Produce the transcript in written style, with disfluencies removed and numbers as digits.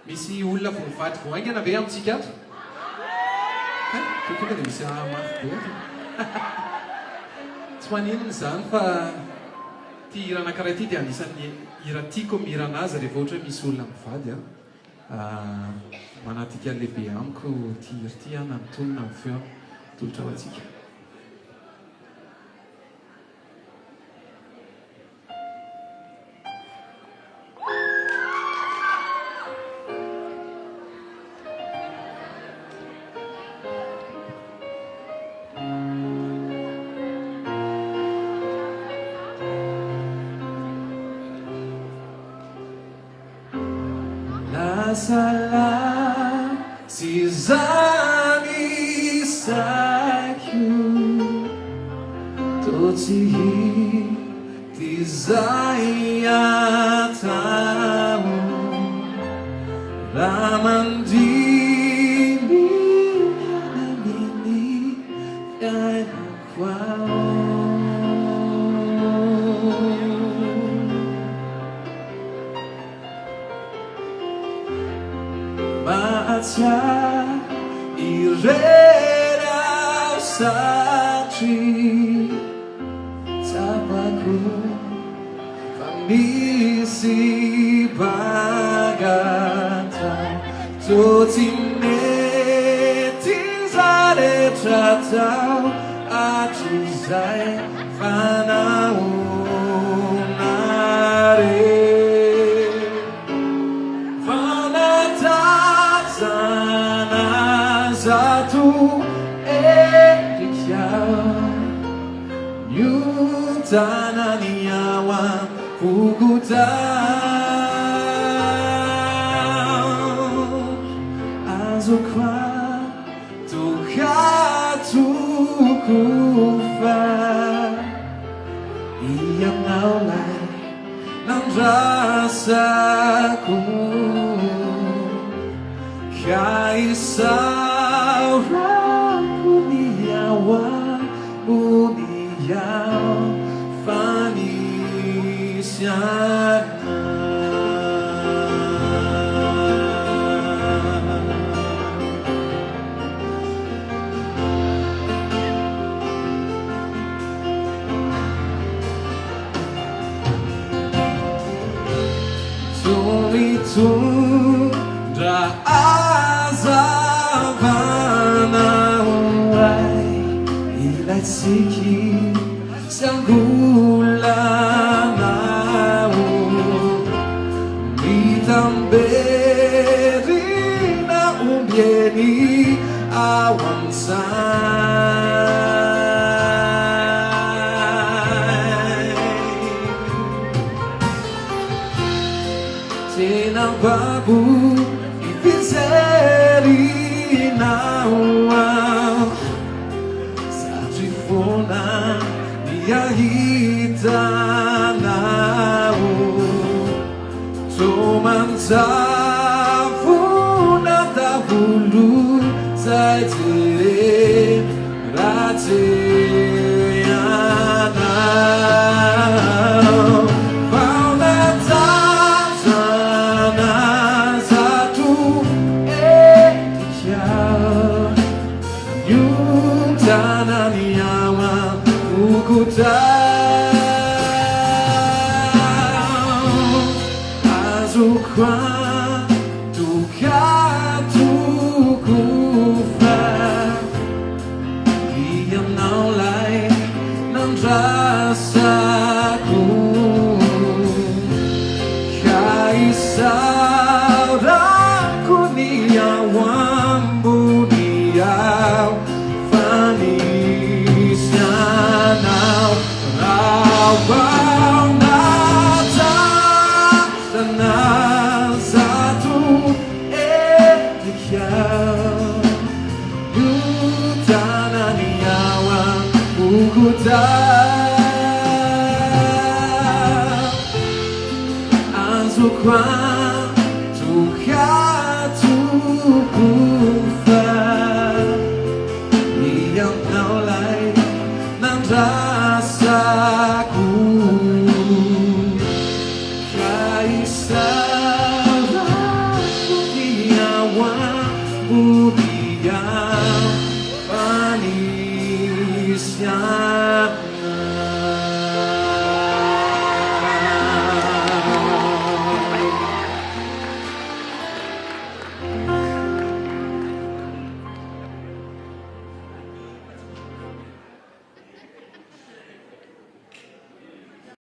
Misy olona vo mivady voaingana ve amintsika ato? Tokoka dia misy mafy be tsy maninona izany fa ty hira anankiray ty dia anisan'ny hira tiako mihira anazy rehefa ohatra hoe misy olona mivady manatika lehibe amiko ty hira ty nantonona ny feo tolotra ho antsika. Salah si zani sakyu totihi tizayatamu ramandini namini yainakwao Maatya irera satri tapaku famisi bagata totineti zare tratau atizai fanaunare Satu Yutana niyawa Fukuta Azukwa Tukatu kufa Iyang naulay Ng rasaku Kaisa Buniyaw Fanisiana Tumitunda azavana Siki sanggulanau Mitamberi na umbieni awan say Tenang babu ipinzeri nawau Funa niyahitanau Tumantafuna dahulu Zaitire ratianau Fauna tatana satu edikau Yutana niyawa Fukuta Azukwa Tukatu kufa Iyang naulay Ng rasaku Kaisaraku niyawang buniyaw Fanisianaw Rawang nata Sana satu edikyaw Yutana niyawa Fukuta Azukwa Tukatu kufa Iyang naulay Ng rasaku Kaisaraku Ubijam, manis yang